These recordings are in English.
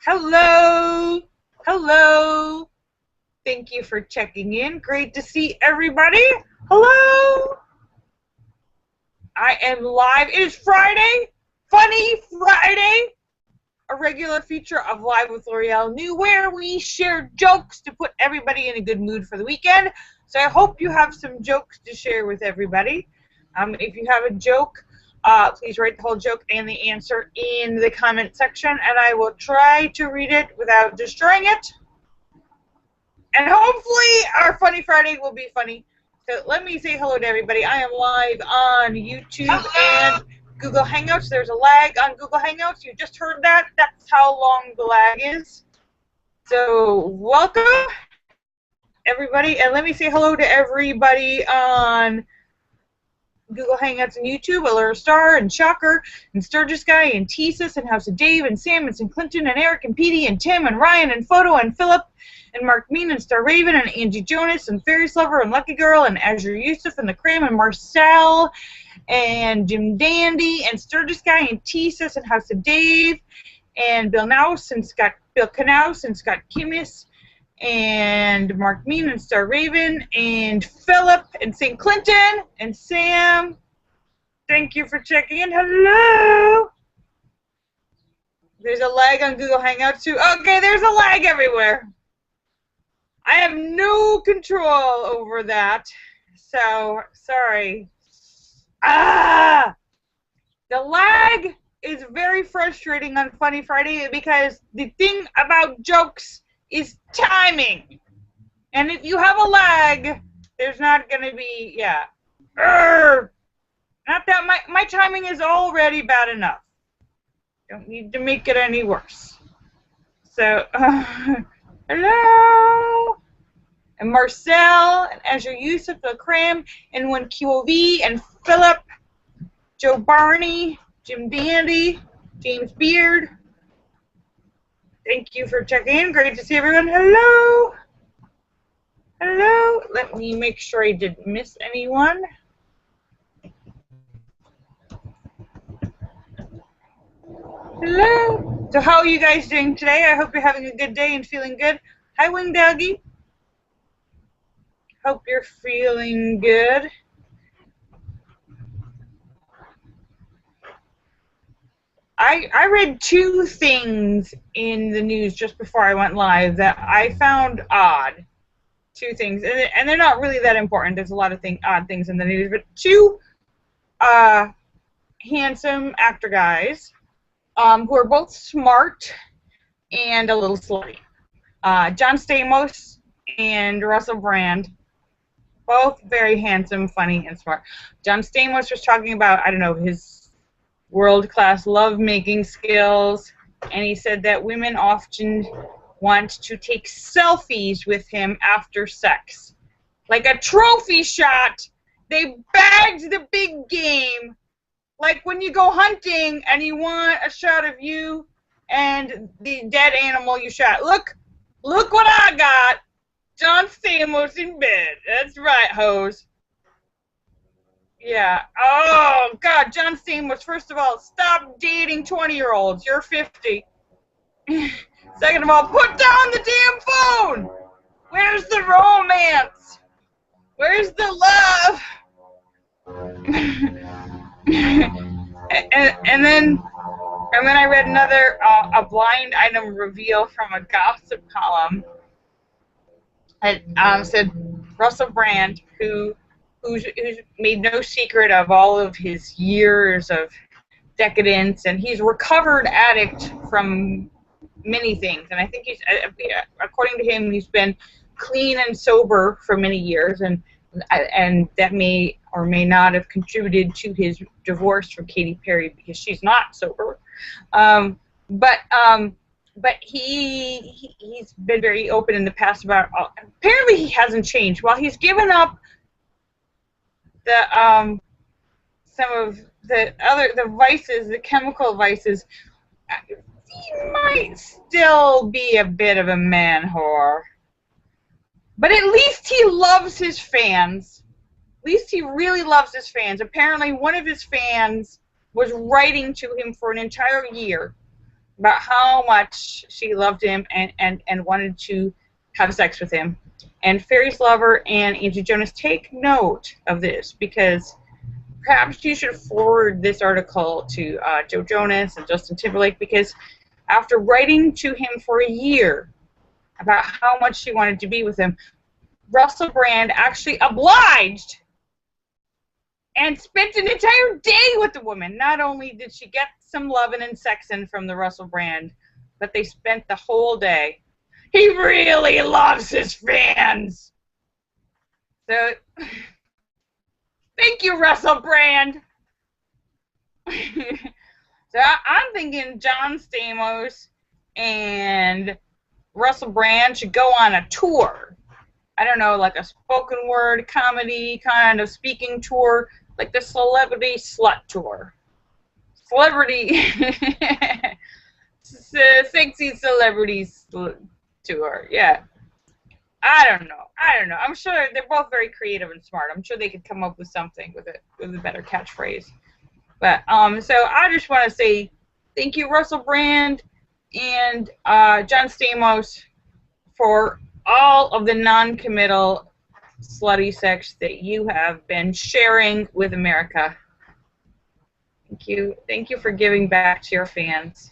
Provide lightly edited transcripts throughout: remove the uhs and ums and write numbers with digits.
Hello. Hello. Thank you for checking in. Great to see everybody. Hello. I am live. It is Friday. Funny Friday. A regular feature of Live with Lorielle New, where we share jokes to put everybody in a good mood for the weekend. So I hope you have some jokes to share with everybody. If you have a joke, please write the whole joke and the answer in the comment section, and I will try to read it without destroying it. And hopefully our Funny Friday will be funny. So let me say hello to everybody. I am live on YouTube and Google Hangouts. There's a lag on Google Hangouts. You just heard that. That's how long the lag is. So welcome, everybody. And let me say hello to everybody on Google Hangouts and YouTube, Allure Star and Shocker and Sturgis Guy and Tesis and House of Dave and Sam and Clinton and Eric and Petey and Tim and Ryan and Photo and Philip and Mark Mean and Star Raven and Angie Jonas and Fairies Lover and Lucky Girl and Azure Yusuf and The Cram and Marcel and Jim Dandy and Sturgis Guy and Tesis and House of Dave and Bill Knaus and Bill Knaus and Scott Kimmis and Mark Mean and Star Raven and Philip and St. Clinton and Sam. Thank you for checking in. Hello. There's a lag on Google Hangouts too. Okay, there's a lag everywhere. I have no control over that. So, sorry. The lag is very frustrating on Funny Friday because the thing about jokes is timing. And if you have a lag, there's not going to be, Not that my timing is already bad enough. Don't need to make it any worse. So, hello. And Marcel, and Azure Yusuf, the Cram, and One QOV, and Philip, Joe Barney, Jim Dandy, James Beard. Thank you for checking in. Great to see everyone. Hello. Hello. Let me make sure I didn't miss anyone. Hello. So how are you guys doing today? I hope you're having a good day and feeling good. Hi, Wing Doggy. Hope you're feeling good. I read two things in the news just before I went live that I found odd. Two things, and they're not really that important. There's a lot of odd things in the news, but two handsome actor guys who are both smart and a little slutty. John Stamos and Russell Brand, both very handsome, funny, and smart. John Stamos was talking about, I don't know, his world-class love-making skills, and he said that women often want to take selfies with him after sex. Like a trophy shot. They bagged the big game. Like when you go hunting and you want a shot of you and the dead animal you shot. Look what I got. John Stamos in bed. That's right, hoes. Yeah. Oh, God, John Stamos, first of all, stop dating 20-year-olds. You're 50. Second of all, put down the damn phone. Where's the romance? Where's the love? and then I read another a blind item reveal from a gossip column. It said Russell Brand, who's made no secret of all of his years of decadence, and he's a recovered addict from many things. And I think he's, according to him, he's been clean and sober for many years, and that may or may not have contributed to his divorce from Katy Perry because she's not sober. But he's been very open in the past about. Apparently, he hasn't changed. While he's given up the some of the vices, the chemical vices, he might still be a bit of a man whore. But at least he loves his fans. At least he really loves his fans. Apparently, one of his fans was writing to him for an entire year about how much she loved him and wanted to have sex with him. And Fairy's Lover and Angie Jonas, take note of this, because perhaps you should forward this article to Joe Jonas and Justin Timberlake, because after writing to him for a year about how much she wanted to be with him, Russell Brand actually obliged and spent an entire day with the woman. Not only did she get some loving and sexing from the Russell Brand, but they spent the whole day. He really loves his fans. So, thank you, Russell Brand. So I'm thinking John Stamos and Russell Brand should go on a tour. I don't know, like a spoken word comedy kind of speaking tour, like the Celebrity Slut Tour. Celebrity Sexy Celebrities Tour, yeah. I don't know. I'm sure they're both very creative and smart. I'm sure they could come up with something with a better catchphrase. But so I just want to say thank you, Russell Brand and John Stamos, for all of the non-committal slutty sex that you have been sharing with America. Thank you. Thank you for giving back to your fans.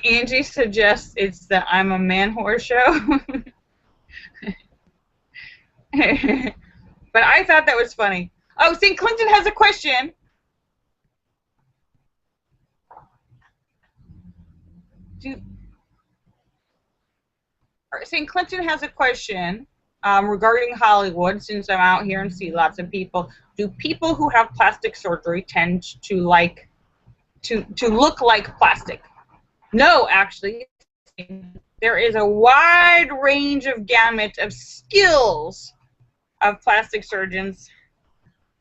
Angie suggests it's the I'm a Man Whore show. But I thought that was funny. Oh, St. Clinton has a question. St. Clinton has a question regarding Hollywood, since I'm out here and see lots of people. Do people who have plastic surgery tend to like to look like plastic? No, actually. There is a wide range of gamut of skills of plastic surgeons.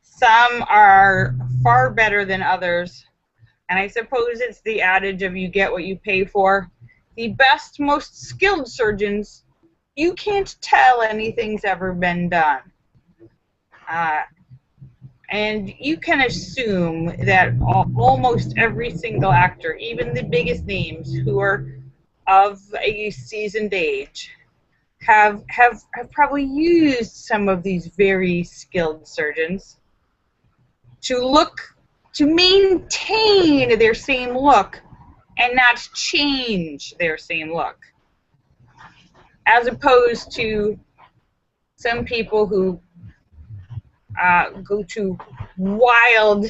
Some are far better than others, and I suppose it's the adage of you get what you pay for. The best, most skilled surgeons, you can't tell anything's ever been done. And you can assume that almost every single actor, even the biggest names who are of a seasoned age, have probably used some of these very skilled surgeons to maintain their same look and not change their same look, as opposed to some people who go to wild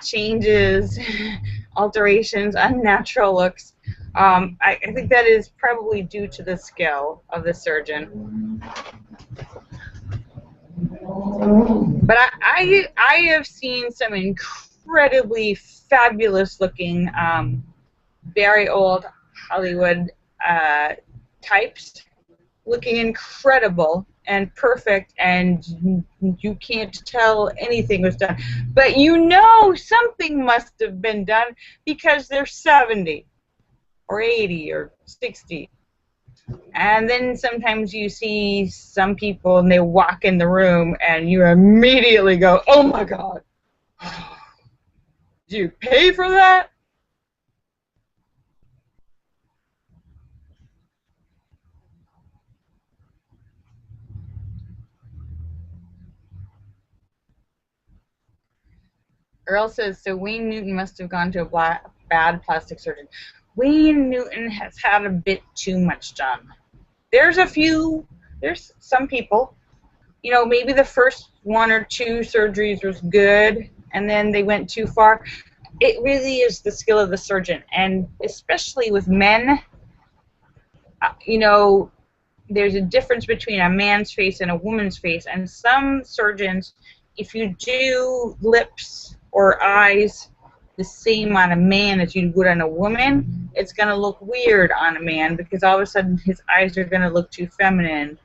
changes, alterations, unnatural looks. I think that is probably due to the skill of the surgeon. But I have seen some incredibly fabulous looking, very old Hollywood types looking incredible and perfect, and you can't tell anything was done. But you know something must have been done, because they're 70 or 80 or 60. And then sometimes you see some people and they walk in the room and you immediately go, oh my God, do you pay for that? Earl says, so Wayne Newton must have gone to a bad plastic surgeon. Wayne Newton has had a bit too much done. There's some people, you know, maybe the first 1 or 2 surgeries was good, and then they went too far. It really is the skill of the surgeon, and especially with men, you know, there's a difference between a man's face and a woman's face, and some surgeons, if you do lips or eyes the same on a man as you would on a woman, it's going to look weird on a man, because all of a sudden his eyes are going to look too feminine,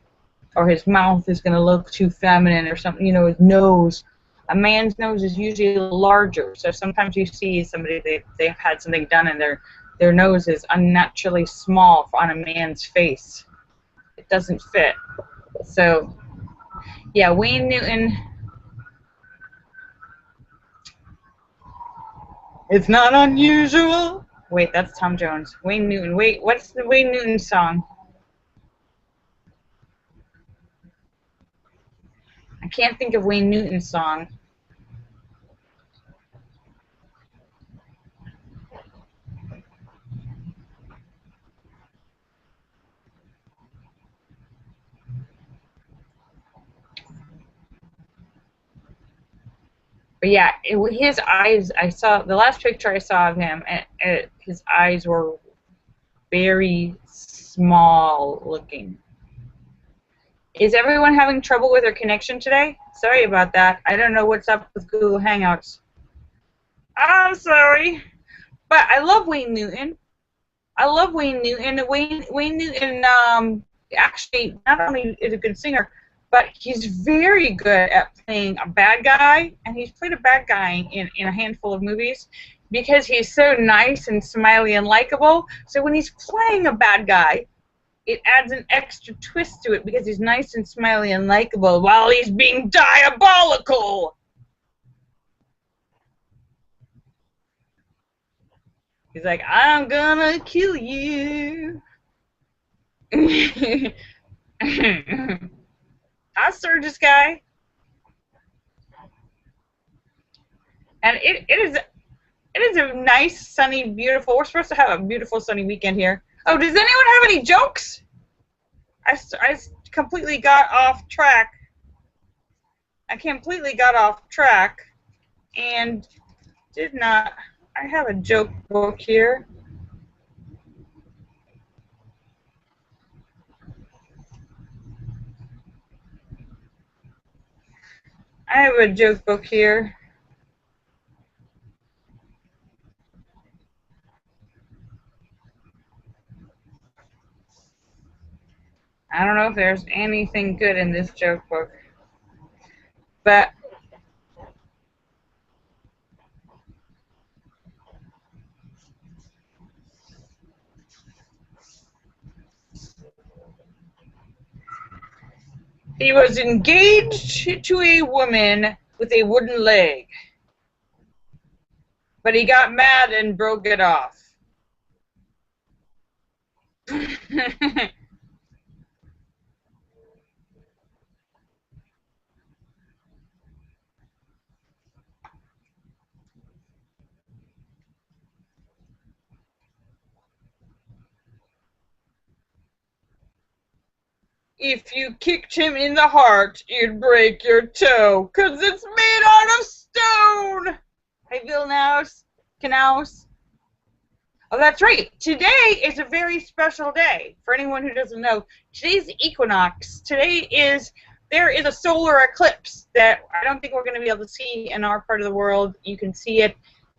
or his mouth is going to look too feminine, or something, you know, his nose. A man's nose is usually larger, so sometimes you see somebody, they've had something done and their nose is unnaturally small on a man's face. It doesn't fit. So, yeah, Wayne Newton. It's not unusual. Wait, that's Tom Jones. Wayne Newton. Wait, what's the Wayne Newton song? I can't think of Wayne Newton's song. But yeah, his eyes, I saw, the last picture I saw of him, and his eyes were very small looking. Is everyone having trouble with their connection today? Sorry about that. I don't know what's up with Google Hangouts. I'm sorry. But I love Wayne Newton. I love Wayne Newton. Wayne Newton actually not only is a good singer, but he's very good at playing a bad guy, and he's played a bad guy in a handful of movies because he's so nice and smiley and likable. So when he's playing a bad guy, it adds an extra twist to it because he's nice and smiley and likable while he's being diabolical. He's like, I'm gonna kill you. Hi, Sturgis guy. And it is a nice, sunny, beautiful. We're supposed to have a beautiful, sunny weekend here. Oh, does anyone have any jokes? I completely got off track. I completely got off track and did not. I have a joke book here. I have a joke book here. I don't know if there's anything good in this joke book, but he was engaged to a woman with a wooden leg, but he got mad and broke it off. If you kicked him in the heart, you'd break your toe, 'cause it's made out of stone! Hey, Bill Knaus. Oh, that's right. Today is a very special day. For anyone who doesn't know, today's the equinox. There is a solar eclipse that I don't think we're going to be able to see in our part of the world. You can see it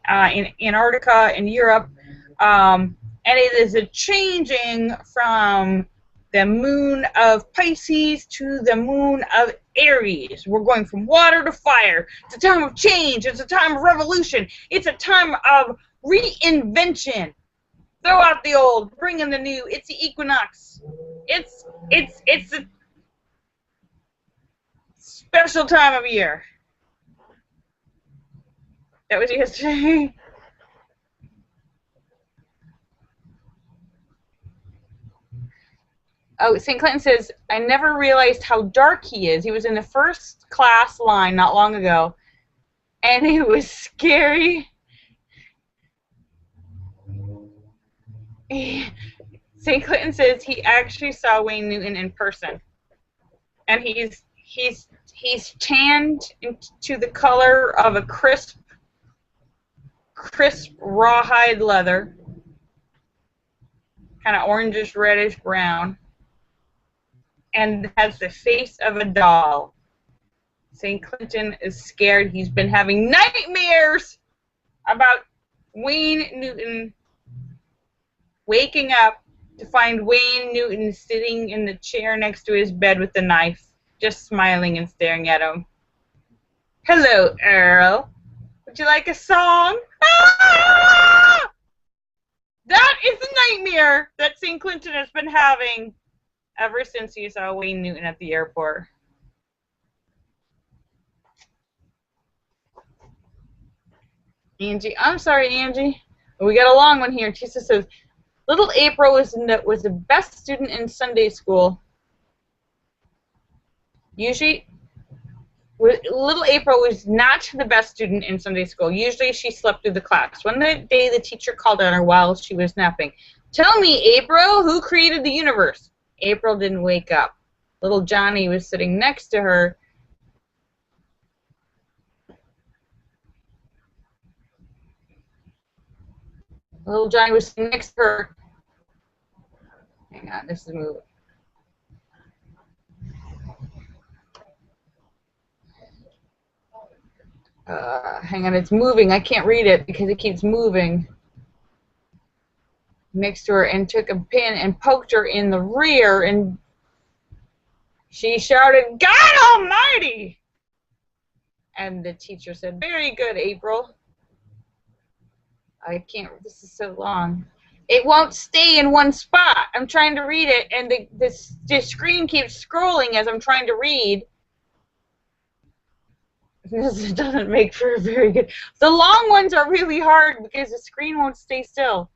in Antarctica and Europe. And it is a changing from the moon of Pisces to the moon of Aries. We're going from water to fire. It's a time of change. It's a time of revolution. It's a time of reinvention. Throw out the old, bring in the new. It's the equinox. It's a special time of year. That was yesterday. Oh, St. Clinton says, I never realized how dark he is. He was in the first class line not long ago, and it was scary. St. Clinton says he actually saw Wayne Newton in person, and he's tanned into the color of a crisp rawhide leather, kind of orangish, reddish brown, and has the face of a doll. St. Clinton is scared. He's been having nightmares about Wayne Newton waking up to find Wayne Newton sitting in the chair next to his bed with the knife, just smiling and staring at him. Hello, Earl. Would you like a song? Ah! That is the nightmare that St. Clinton has been having ever since he saw Wayne Newton at the airport. Angie, I'm sorry, Angie. We got a long one here. Tisa says, little April was the best student in Sunday school. Usually, little April was not the best student in Sunday school. Usually she slept through the class. One day the teacher called on her while she was napping. Tell me, April, who created the universe? April didn't wake up. Little Johnny was sitting next to her. Little Johnny was sitting next to her. Hang on, this is moving. Hang on, it's moving. I can't read it because it keeps moving. Next to her and took a pin and poked her in the rear, and she shouted, God Almighty! And the teacher said, very good, April. I can't, this is so long. It won't stay in one spot. I'm trying to read it, and the screen keeps scrolling as I'm trying to read. This doesn't make for a very good. The long ones are really hard because the screen won't stay still.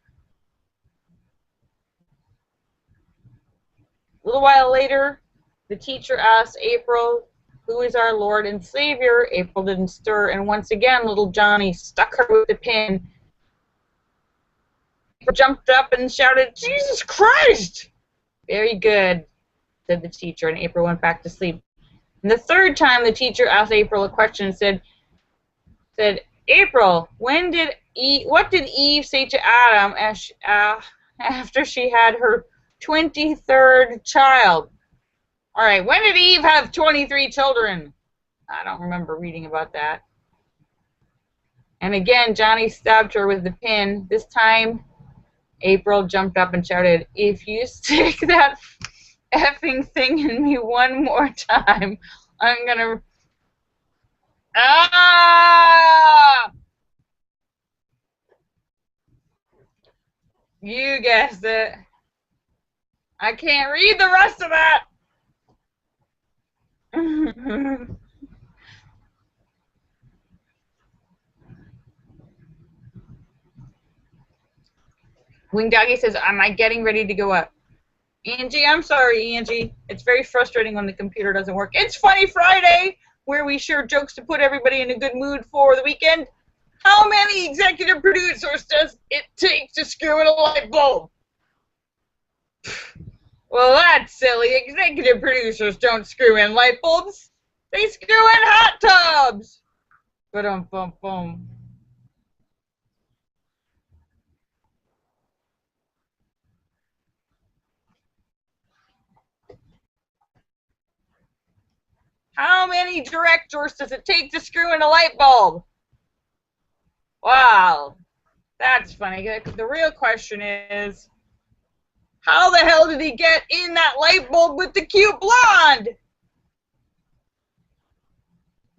A little while later, the teacher asked April, who is our Lord and Savior? April didn't stir, and once again, little Johnny stuck her with the pin. April jumped up and shouted, Jesus Christ! Very good, said the teacher, and April went back to sleep. And the third time, the teacher asked April a question and said, April, what did Eve say to Adam after she had her 23rd child? All right, when did Eve have 23 children? I don't remember reading about that. And again, Johnny stabbed her with the pin. This time, April jumped up and shouted, if you stick that effing thing in me one more time, I'm gonna... Ah! You guessed it. I can't read the rest of that. Wing Doggy says, am I getting ready to go up? Angie, I'm sorry, Angie. It's very frustrating when the computer doesn't work. It's Funny Friday, where we share jokes to put everybody in a good mood for the weekend. How many executive producers does it take to screw in a light bulb? Well, that's silly. Executive producers don't screw in light bulbs. They screw in hot tubs. Ba-dum-bum-bum. How many directors does it take to screw in a light bulb? Wow, that's funny. The real question is, how the hell did he get in that light bulb with the cute blonde?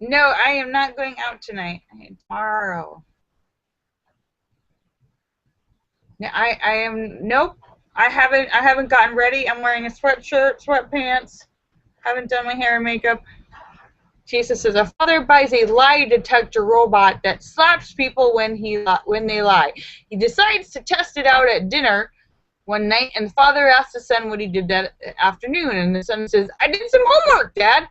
No, I am not going out tonight. Tomorrow. I am, nope. I haven't gotten ready. I'm wearing a sweatshirt, sweatpants. Haven't done my hair and makeup. Jesus says, a father buys a lie detector robot that slaps people when they lie. He decides to test it out at dinner one night, and the father asks the son what he did that afternoon, and the son says, I did some homework, Dad.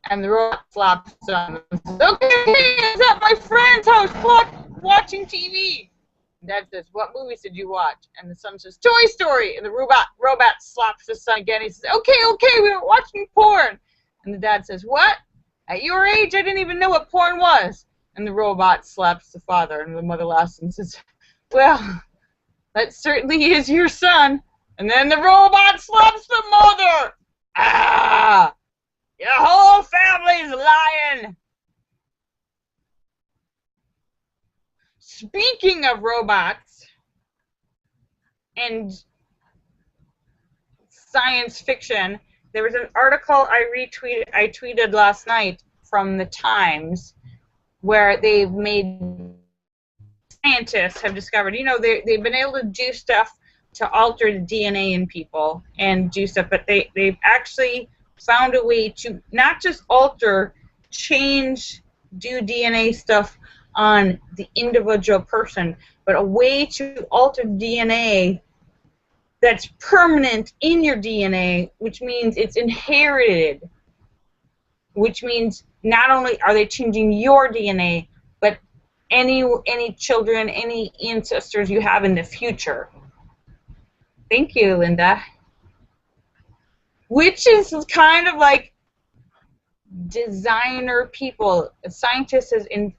And the robot slaps the son and says, okay, I was at my friend's house watching TV. And Dad says, what movies did you watch? And the son says, Toy Story. And the robot slaps the son again. He says, okay, we were watching porn. And the dad says, what? At your age, I didn't even know what porn was. And the robot slaps the father, and the mother laughs and says, well, that certainly is your son. And then the robot slaps the mother. Ah! Your whole family's lying. Speaking of robots and science fiction, there was an article I tweeted last night from the Times where they've made scientists have discovered, you know, they've been able to do stuff to alter the DNA in people and do stuff, but they've actually found a way to not just alter, change, do DNA stuff on the individual person, but a way to alter DNA that's permanent in your DNA, which means it's inherited, which means not only are they changing your DNA, but any children, any ancestors you have in the future. Thank you, Linda. Which is kind of like designer people. A scientist in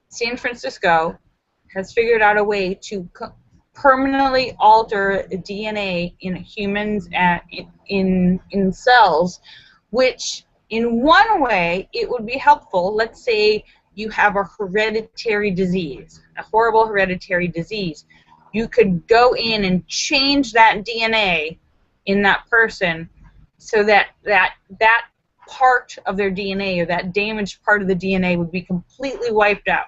San Francisco has figured out a way to permanently alter the DNA in humans and in cells, which in one way it would be helpful. Let's say you have a hereditary disease, a horrible hereditary disease. You could go in and change that DNA in that person so that that part of their DNA or that damaged part of the DNA would be completely wiped out.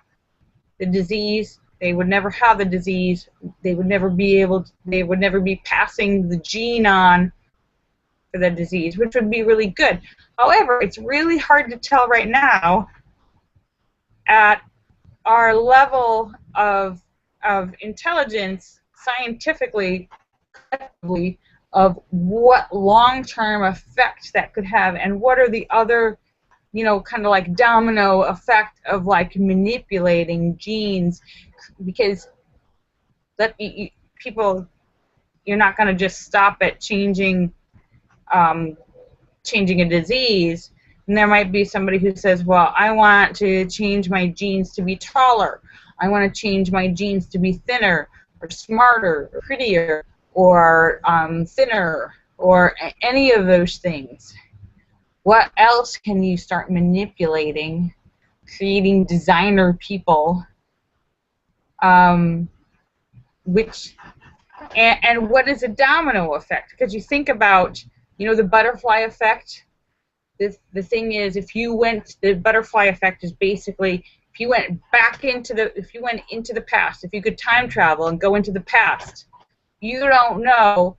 The disease, they would never have the disease. They would never be passing the gene on for the disease, which would be really good. However, it's really hard to tell right now at our level of intelligence, scientifically, of what long-term effect that could have, and what are the other, you know, kind of like domino effect of like manipulating genes, because people, you're not going to just stop at changing a disease. And there might be somebody who says, well, I want to change my genes to be taller. I want to change my genes to be thinner or smarter or prettier or thinner or any of those things. What else can you start manipulating, creating designer people, and what is a domino effect? Because you think about, you know, the butterfly effect. The thing is, the butterfly effect is basically, if you went into the past, if you could time travel and go into the past, you don't know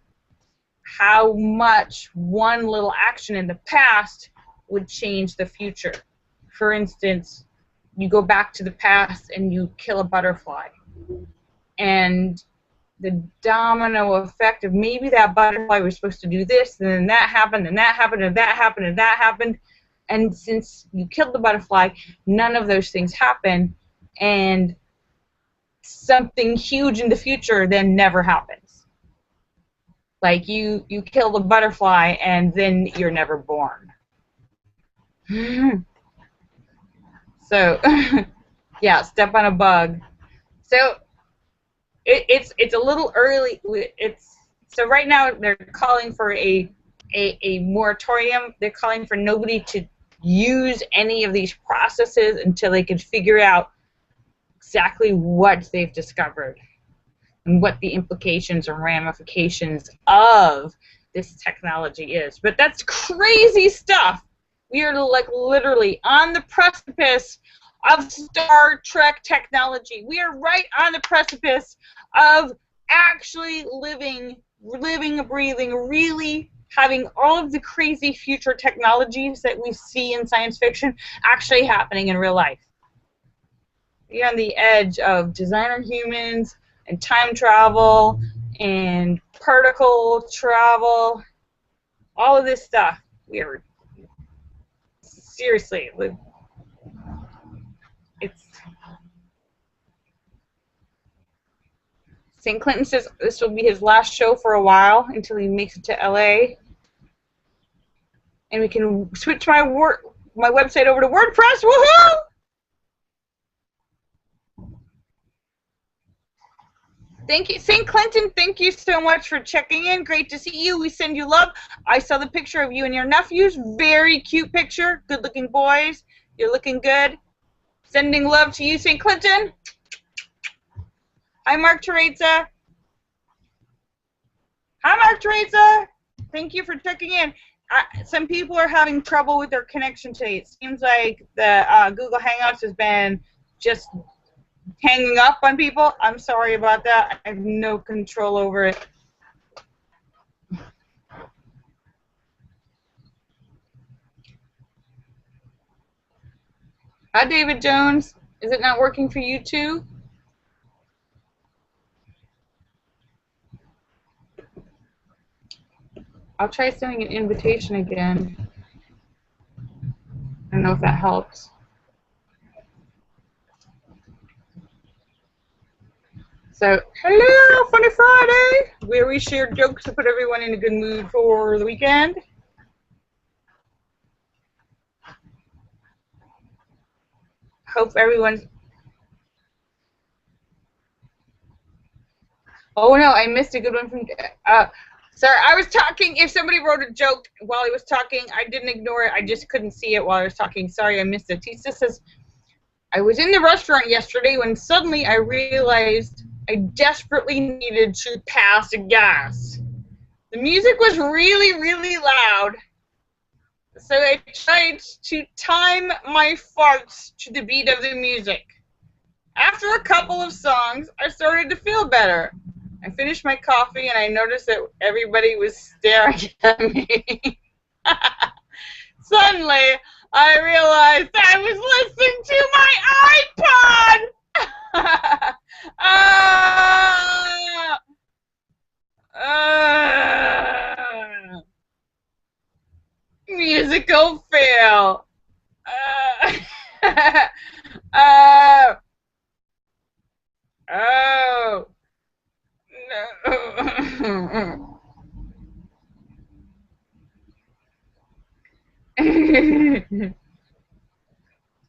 how much one little action in the past would change the future. For instance, you go back to the past and you kill a butterfly, and the domino effect of maybe that butterfly was supposed to do this, and then that happened, and that happened, and that happened, and that happened, and since you killed the butterfly, none of those things happen, and something huge in the future then never happens. Like you kill the butterfly and then you're never born. So, yeah, step on a bug. So it's a little early. So right now they're calling for a moratorium. They're calling for nobody to use any of these processes until they can figure out exactly what they've discovered and what the implications and ramifications of this technology is. But that's crazy stuff. We are like literally on the precipice of Star Trek technology. We are right on the precipice of actually living, breathing, really having all of the crazy future technologies that we see in science fiction actually happening in real life. We're on the edge of designer humans and time travel and particle travel, all of this stuff. We are seriously, it's. St. Clinton says this will be his last show for a while until he makes it to LA, and we can switch my website over to WordPress. Woohoo! Thank you, St. Clinton. Thank you so much for checking in. Great to see you. We send you love. I saw the picture of you and your nephews. Very cute picture. Good-looking boys. You're looking good. Sending love to you, St. Clinton. Hi, Mark Teresa. Hi, Mark Teresa. Thank you for checking in. Some people are having trouble with their connection today. It seems like the Google Hangouts has been just hanging up on people. I'm sorry about that. I have no control over it. Hi, David Jones. Is it not working for you too? I'll try sending an invitation again. I don't know if that helps. So, hello, Funny Friday, where we share jokes to put everyone in a good mood for the weekend. Hope everyone's... Oh no, I missed a good one from... Sorry, I was talking. If somebody wrote a joke while he was talking, I didn't ignore it. I just couldn't see it while I was talking. Sorry, I missed it. Tisa says, I was in the restaurant yesterday when suddenly I realized I desperately needed to pass gas. The music was really, really loud, so I tried to time my farts to the beat of the music. After a couple of songs, I started to feel better. I finished my coffee and I noticed that everybody was staring at me. Suddenly, I realized I was listening to my iPod. Musical fail. Oh. No.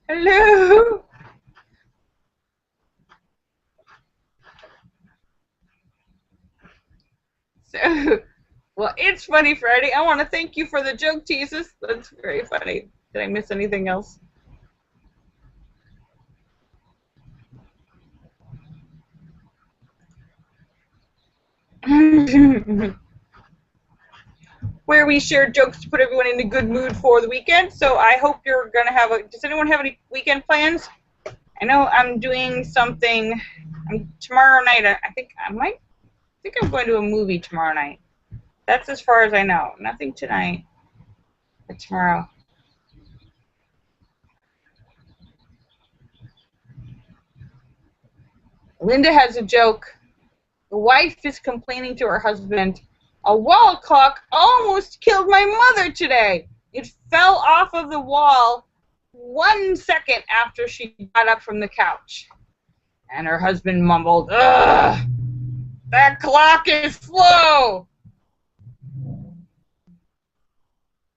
Hello. So, well, it's Funny Friday. I want to thank you for the joke teases. That's very funny. Did I miss anything else? Where we share jokes to put everyone in a good mood for the weekend. So I hope you're going to have a... Does anyone have any weekend plans? I know I'm doing something tomorrow night. I think I'm going to a movie tomorrow night. That's as far as I know. Nothing tonight, but tomorrow. Linda has a joke. The wife is complaining to her husband, a wall clock almost killed my mother today. It fell off of the wall 1 second after she got up from the couch. And her husband mumbled, ugh, that clock is slow.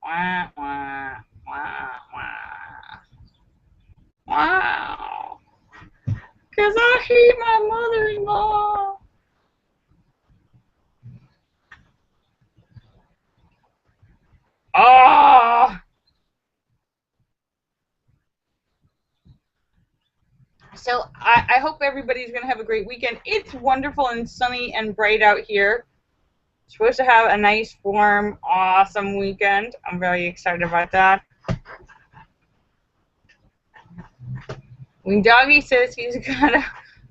Wah, wah, wah, wah. Wow. Because I hate my mother-in-law. Oh. So I hope everybody's going to have a great weekend. It's wonderful and sunny and bright out here. It's supposed to have a nice, warm, awesome weekend. I'm very excited about that. When Doggy says he's got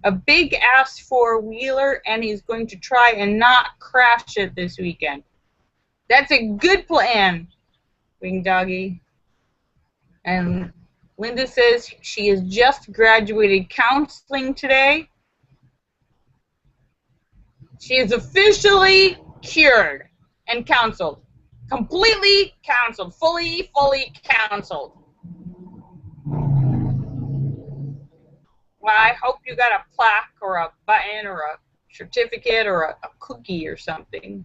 a big-ass four-wheeler and he's going to try and not crash it this weekend. That's a good plan, Wing Doggy. And Linda says she has just graduated counseling today. She is officially cured and counseled. Completely counseled. Fully counseled. Well, I hope you got a plaque or a button or a certificate or a cookie or something.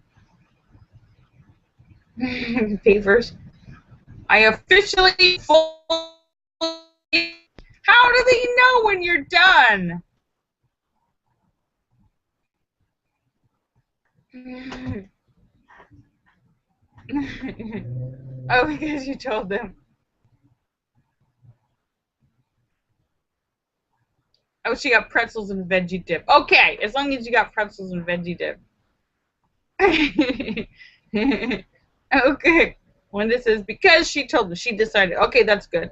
Papers. I officially fully... How do they know when you're done? Oh, because you told them. Oh, she got pretzels and veggie dip. Okay, as long as you got pretzels and veggie dip. Okay. When this is because she told them, she decided. Okay, that's good.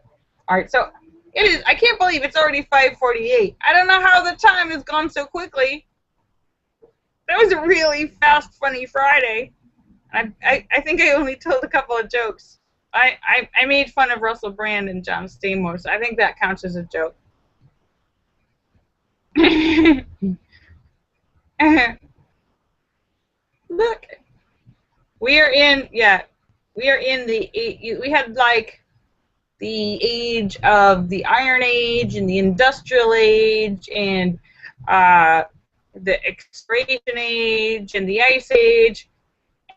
All right, so It is. I can't believe it's already 5:48. I don't know how the time has gone so quickly. That was a really fast, funny Friday. I think I only told a couple of jokes. I made fun of Russell Brand and John Stamos. I think that counts as a joke. Look, we are in we had like the age of the Iron Age and the Industrial Age and the Exploration Age and the Ice Age.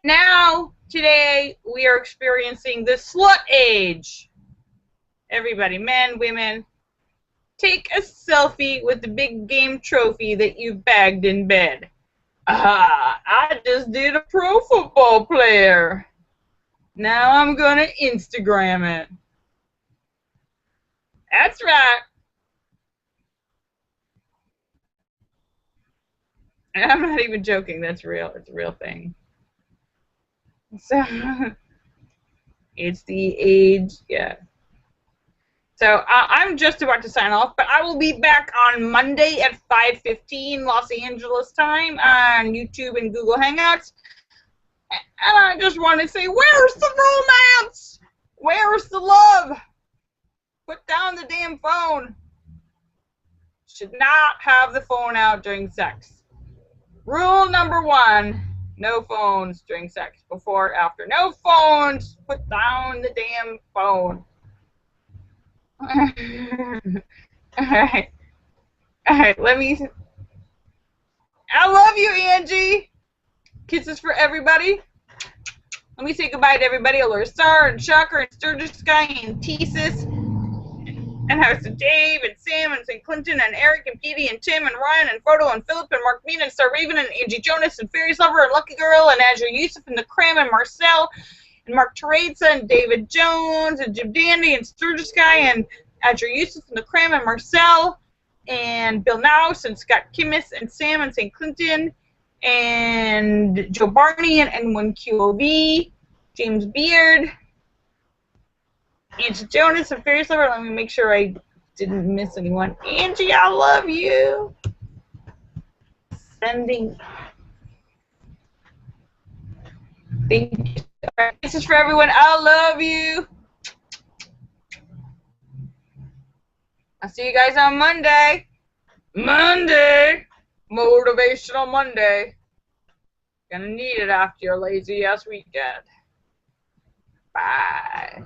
Now, today, we are experiencing the Slut Age. Everybody, men, women, take a selfie with the big game trophy that you bagged in bed. I just did a pro football player. Now I'm going to Instagram it. That's right. And I'm not even joking. That's real. It's a real thing. So, it's the age, yeah. So I'm just about to sign off, but I will be back on Monday at 5:15 Los Angeles time on YouTube and Google Hangouts. And I just want to say, where's the romance? Where's the love? Put down the damn phone. Should not have the phone out during sex. Rule number 1, no phones during sex, before, after. No phones. Put down the damn phone. Alright. Alright, let me... I love you, Angie. Kisses for everybody. Let me say goodbye to everybody. Allure Star and Shocker and Sturgis Sky and Thesis and House of Dave and Sam and St. Clinton and Eric and Petey and Tim and Ryan and Frodo and Philip and Mark Mean and Star Raven and Angie Jonas and Fairies Lover and Lucky Girl and Azure Yusuf and the Cram and Marcel and Mark Teresa and David Jones and Jim Dandy and Sturgis Sky and Azure Yusuf and the Cram and Marcel and Bill Nouse and Scott Kimmis and Sam and St. Clinton and Joe Barney and N1QOV, James Beard, Angie Jonas and Fairies Lover. Let me make sure I didn't miss anyone. Angie, I love you. Sending. Thank you. This is for everyone. I love you. I'll see you guys on Monday. Monday. Motivational Monday. Gonna need it after your lazy ass weekend. Bye.